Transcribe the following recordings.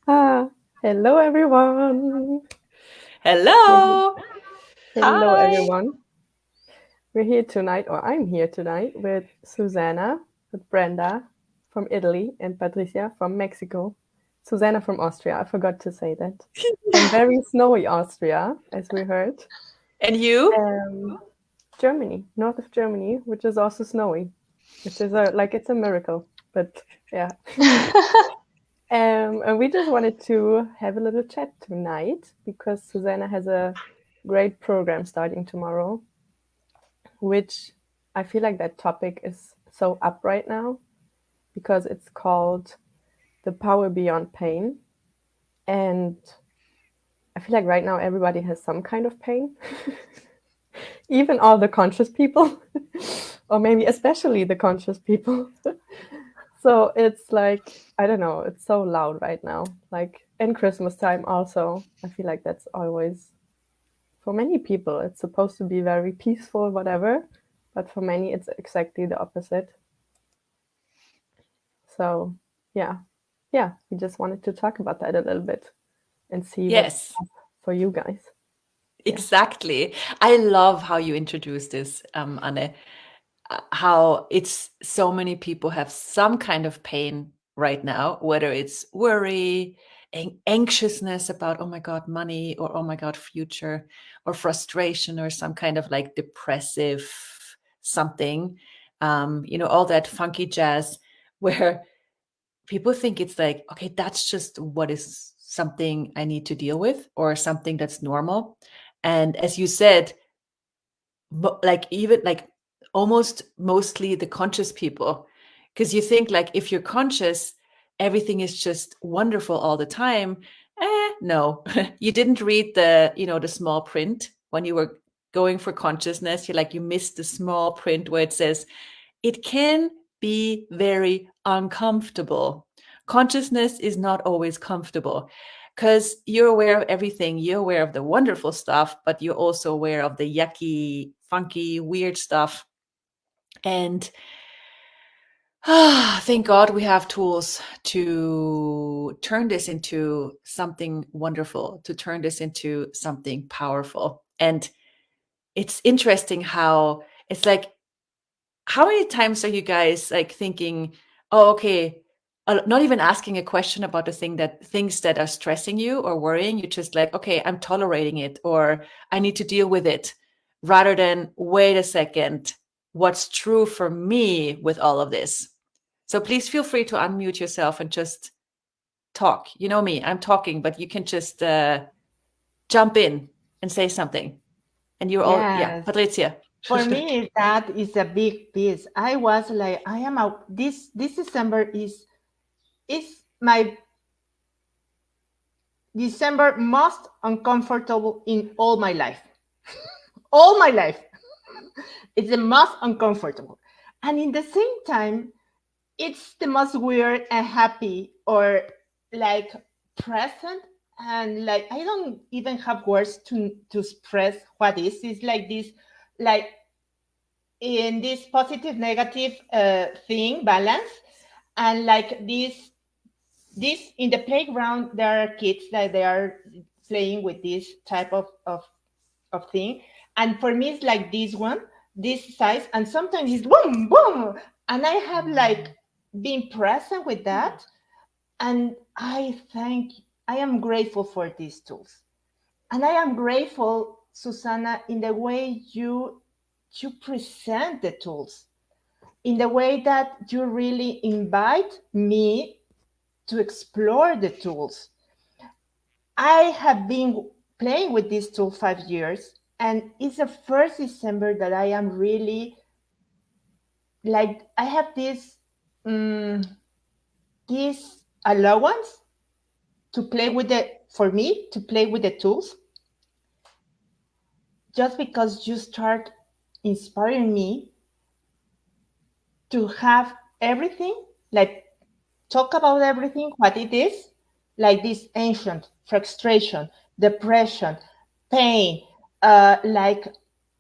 Hello, everyone. We're Hello. Hello, Hi. everyone. We're here tonight, or I'm here tonight with Susanna, with Brenda from Italy, and Patricia from Mexico. Susanna from Austria, I forgot to say that. From very snowy Austria, as we heard. And you? Um, Germany, north of Germany, which is also snowy, which is it's a miracle. But yeah. And we just wanted to have a little chat tonight because Susanna has a great program starting tomorrow, which I feel like that topic is so up right now because it's called The Power Beyond Pain. And I feel like right now everybody has some kind of pain, even all the conscious people, or maybe especially the conscious people. So it's like, I don't know, it's so loud right now. Like in Christmas time, also, I feel like that's always, for many people, it's supposed to be very peaceful, whatever. But for many, it's exactly the opposite. So, yeah, yeah, we just wanted to talk about that a little bit and see what's Yes, up for you guys. Yeah. exactly. I love how you introduced this, Anne. How it's so many people have some kind of pain right now, whether it's worry, anxiousness about, oh my God, money, or oh my God, future, or frustration, or some kind of like depressive something. All that funky jazz where people think it's like, okay, that's just what is something I need to deal with or something that's normal. And as you said, like even like almost mostly the conscious people, because you think like if you're conscious, everything is just wonderful all the time. No, you didn't read the small print when you were going for consciousness. You missed the small print where it says it can be very uncomfortable. Consciousness is not always comfortable because you're aware of everything. You're aware of the wonderful stuff, but you're also aware of the yucky, funky, weird stuff. And thank God we have tools to turn this into something wonderful, to turn this into something powerful. And it's interesting how it's like, how many times are you guys like thinking, oh, okay, not even asking a question about the things that are stressing you or worrying? You're just like, okay, I'm tolerating it, or I need to deal with it, rather than wait a second, what's true for me with all of this? So please feel free to unmute yourself and just talk. You know me, I'm talking, but you can just jump in and say something. And you're all, yeah, Yes. Patricia. For me, that is a big piece. I was like, I am out. This December is my December most uncomfortable in all my life. All my life, it's the most uncomfortable, and in the same time, it's the most weird and happy, or like present, and like I don't even have words to express what is. It's like this, like in this positive negative thing balance, and like this in the playground there are kids that they are playing with this type of thing, and for me it's like this one, this size, and sometimes it's boom boom, and I have like been present with that, and I am grateful for these tools, and I am grateful, Susanna, in the way you present the tools, in the way that you really invite me to explore the tools. I have been playing with this tool 5 years, and it's the first December that I am really like I have um, this allowance to play with the for me to play with the tools, just because you start inspiring me to have everything, like talk about everything what it is, like this ancient frustration, depression, pain, like,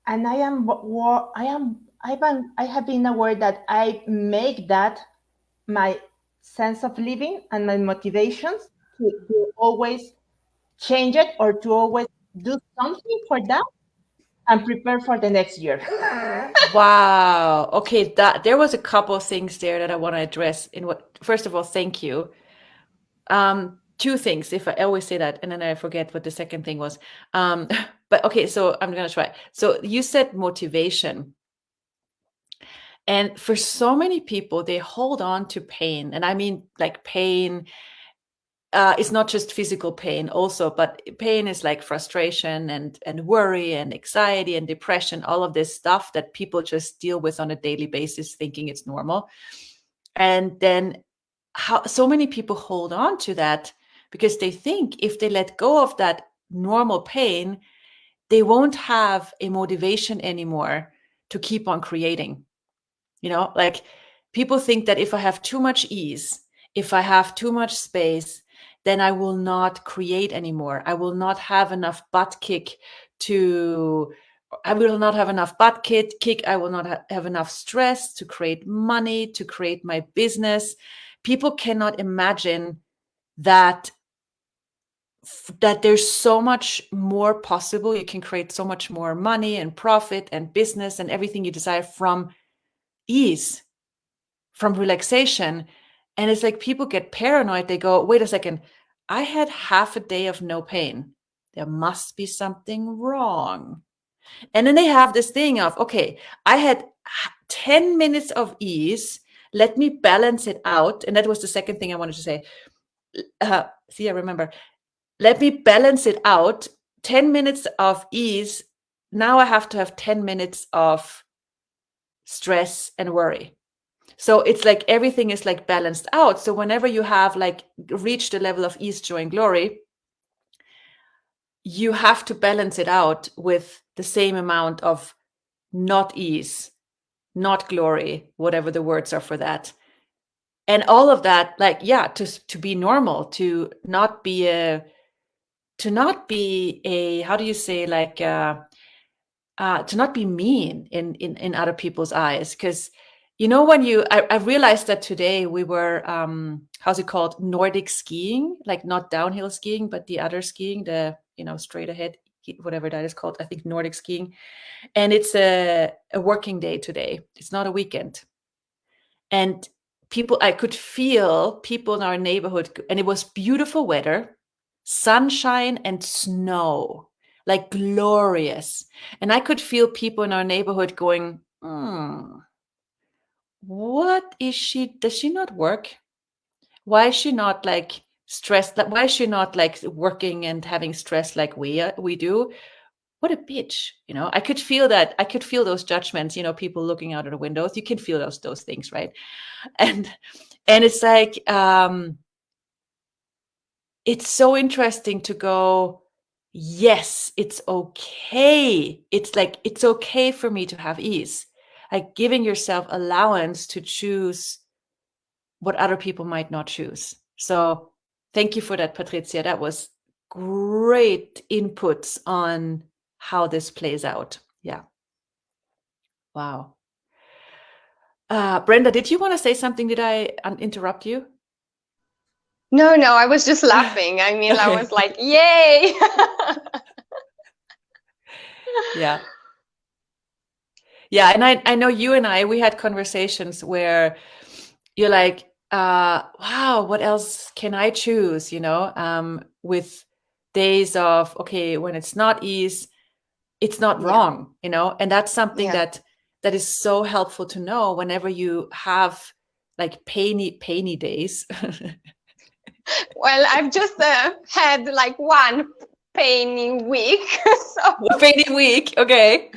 and I have been aware that I make that my sense of living and my motivations to always change it or to always do something for that and prepare for the next year. Wow. Okay, that there was a couple of things there that I want to address. In what, first of all, thank you. Two things, if I always say that, and then I forget what the second thing was. But okay, so I'm gonna try. So you said motivation. And for so many people, they hold on to pain. And I mean, like pain, it's not just physical pain also, but pain is like frustration and worry and anxiety and depression, all of this stuff that people just deal with on a daily basis, thinking it's normal. And then how so many people hold on to that because they think if they let go of that normal pain, they won't have a motivation anymore to keep on creating. You know, like people think that if I have too much ease, if I have too much space, then I will not create anymore. I will not have enough butt kick to, I will not have enough butt kick. I will not have enough stress to create money, to create my business. People cannot imagine that there's so much more possible. You can create so much more money and profit and business and everything you desire from ease, from relaxation. And it's like people get paranoid. They go, wait a second, I had half a day of no pain. There must be something wrong. And then they have this thing of, okay, I had 10 minutes of ease. Let me balance it out. And that was the second thing I wanted to say. See, I remember. Let me balance it out. 10 minutes of ease. Now I have to have 10 minutes of stress and worry. So it's like everything is like balanced out. So whenever you have like reached a level of ease, joy, and glory, you have to balance it out with the same amount of not ease, not glory, whatever the words are for that. And all of that, like, yeah, to be normal, to not be a, how do you say, like, to not be mean in other people's eyes. Because, you know, when I realized that today we were, how's it called? Nordic skiing, like not downhill skiing, but the other skiing, the, you know, straight ahead, whatever that is called, I think Nordic skiing. And it's a working day today. It's not a weekend. And I could feel people in our neighborhood, and it was beautiful weather, sunshine and snow, like glorious. And I could feel people in our neighborhood going, what is she? Does she not work? Why is she not like stressed? Why is she not like working and having stress like we do? What a bitch, you know. I could feel that. I could feel those judgments, you know, people looking out of the windows. You can feel those things, right? And it's like, it's so interesting to go, yes, it's okay. It's like, it's okay for me to have ease. Like giving yourself allowance to choose what other people might not choose. So thank you for that, Patricia. That was great inputs on how this plays out. Yeah. Wow. Brenda, did you want to say something? Did I interrupt you? No, I was just laughing. I mean, okay. I was like, yay. Yeah. Yeah. And I know you and we had conversations where you're like, wow, what else can I choose? You know, with days of, okay, when it's not ease, it's not wrong, you know, and that's something that is so helpful to know whenever you have like painy days. Well, I've just had like one painy week. So. Painy week, okay.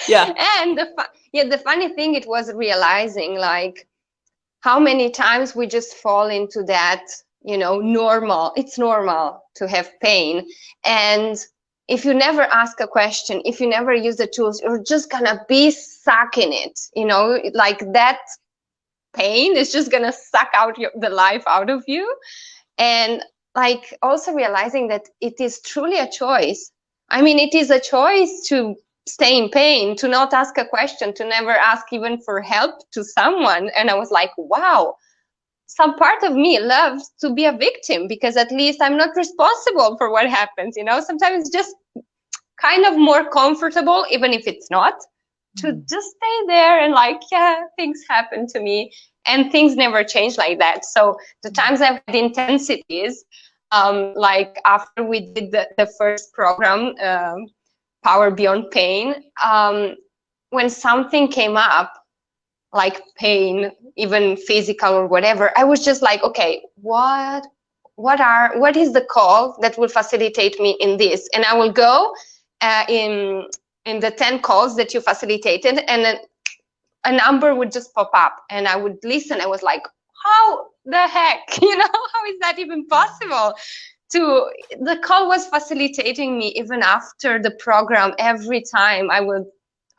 Yeah. And the funny thing, it was realizing like how many times we just fall into that, you know, normal. It's normal to have pain. And if you never ask a question, if you never use the tools, you're just gonna be stuck in it, you know, like that pain is just gonna suck out the life out of you. And like also realizing that it is truly a choice. I mean, it is a choice to stay in pain, to not ask a question, to never ask even for help to someone. And I was like, wow, some part of me loves to be a victim, because at least I'm not responsible for what happens. Sometimes it's just kind of more comfortable, even if it's not, to just stay there and like, yeah, things happen to me, and things never change like that. So the times I've had intensities, like after we did the first program, Power Beyond Pain, when something came up, like pain, even physical or whatever, I was just like, okay, what is the call that will facilitate me in this? And I will go in the 10 calls that you facilitated, and then a number would just pop up, and I would listen. I was like, how the heck, how is that even possible? The call was facilitating me even after the program. Every time I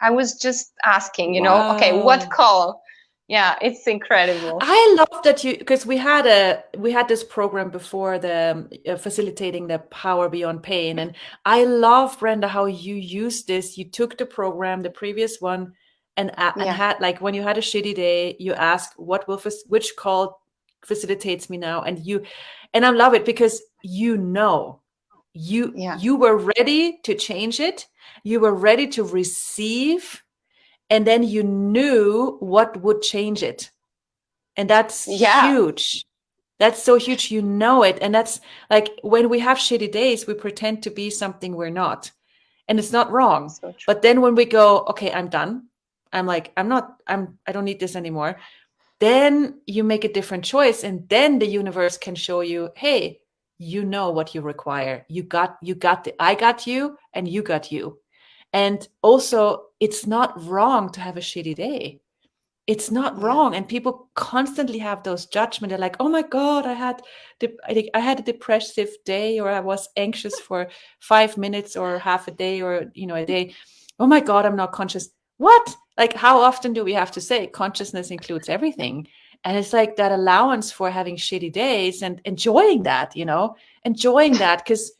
was just asking, okay, what call? Yeah, it's incredible. I love that because we had this program before, the facilitating the Power Beyond Pain, and I love, Brenda, how you used this. You took the program, the previous one, and had, like, when you had a shitty day, you asked which call facilitates me now, and I love it because you were ready to change it, you were ready to receive, and then you knew what would change it. And that's huge. That's so huge. You know it. And that's like, when we have shitty days, we pretend to be something we're not. And it's not wrong. So but then when we go, okay, I'm done. I'm like, I don't need this anymore. Then you make a different choice. And then the universe can show you, hey, you know what you require. I got you, and you got you. And also, it's not wrong to have a shitty day. It's not wrong. And people constantly have those judgments. They're like, oh my God, I had a depressive day, or I was anxious for 5 minutes or half a day, or, a day. Oh my God, I'm not conscious. What? Like, how often do we have to say consciousness includes everything? And it's like that allowance for having shitty days and enjoying that, enjoying that. Because,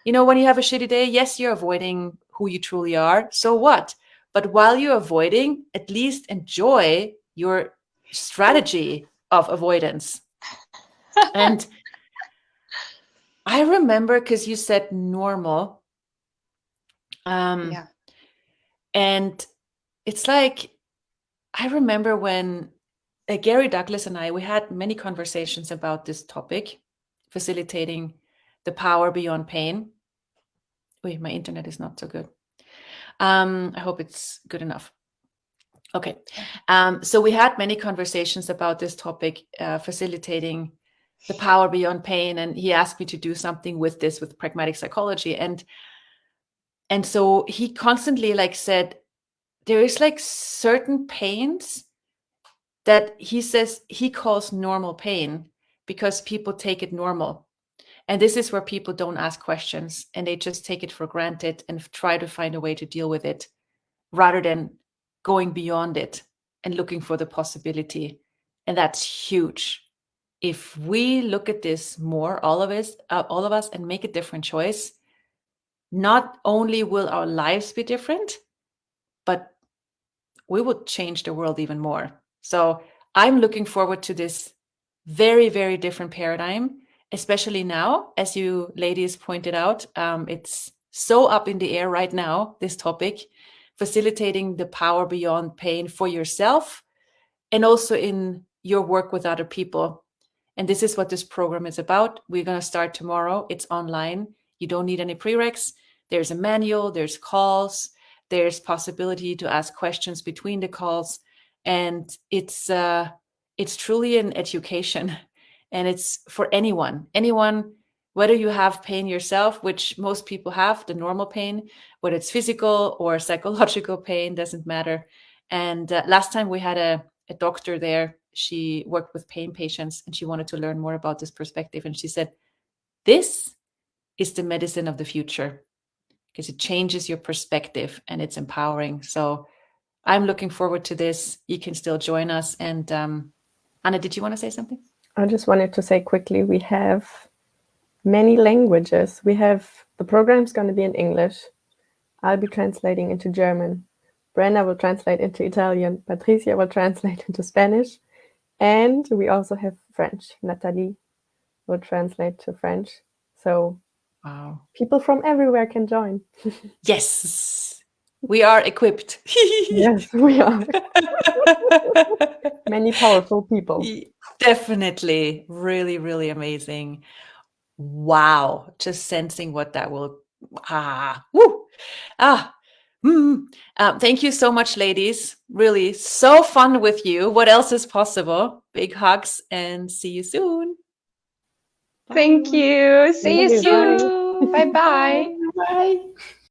when you have a shitty day, yes, you're avoiding who you truly are. So what? But while you're avoiding, at least enjoy your strategy of avoidance. And I remember, because you said normal. And it's like, I remember when Gary Douglas and I, we had many conversations about this topic, facilitating the power beyond pain. Wait, my internet is not so good. I hope it's good enough. Okay. So we had many conversations about this topic, facilitating the power beyond pain. And he asked me to do something with this, with pragmatic psychology. And so he constantly said, there is certain pains that he says he calls normal pain, because people take it normal. And this is where people don't ask questions, and they just take it for granted and try to find a way to deal with it, rather than going beyond it and looking for the possibility. And that's huge. If we look at this more, all of us, and make a different choice, not only will our lives be different, but we will change the world even more. So I'm looking forward to this very, very different paradigm, especially now, as you ladies pointed out. It's so up in the air right now, this topic, facilitating the power beyond pain for yourself, and also in your work with other people. And this is what this program is about. We're going to start tomorrow. It's online. You don't need any prereqs. There's a manual, there's calls, there's possibility to ask questions between the calls. And it's truly an education. And it's for anyone, whether you have pain yourself, which most people have, the normal pain, whether it's physical or psychological pain, doesn't matter. And last time we had a doctor there. She worked with pain patients, and she wanted to learn more about this perspective. And she said, this is the medicine of the future, because it changes your perspective and it's empowering. So I'm looking forward to this. You can still join us. And Anna, did you want to say something? I just wanted to say quickly, we have many languages. The program's going to be in English. I'll be translating into German. Brenda will translate into Italian. Patricia will translate into Spanish. And we also have French. Natalie will translate to French. So Wow. people from everywhere can join. Yes, we are equipped. Yes, we are. Many powerful people. Definitely. Really, really amazing. Wow. Just sensing what that will. Woo. Ah. Thank you so much, ladies. Really so fun with you. What else is possible? Big hugs and see you soon. Thank you. See you Thank you. Bye. soon. Bye bye. Bye.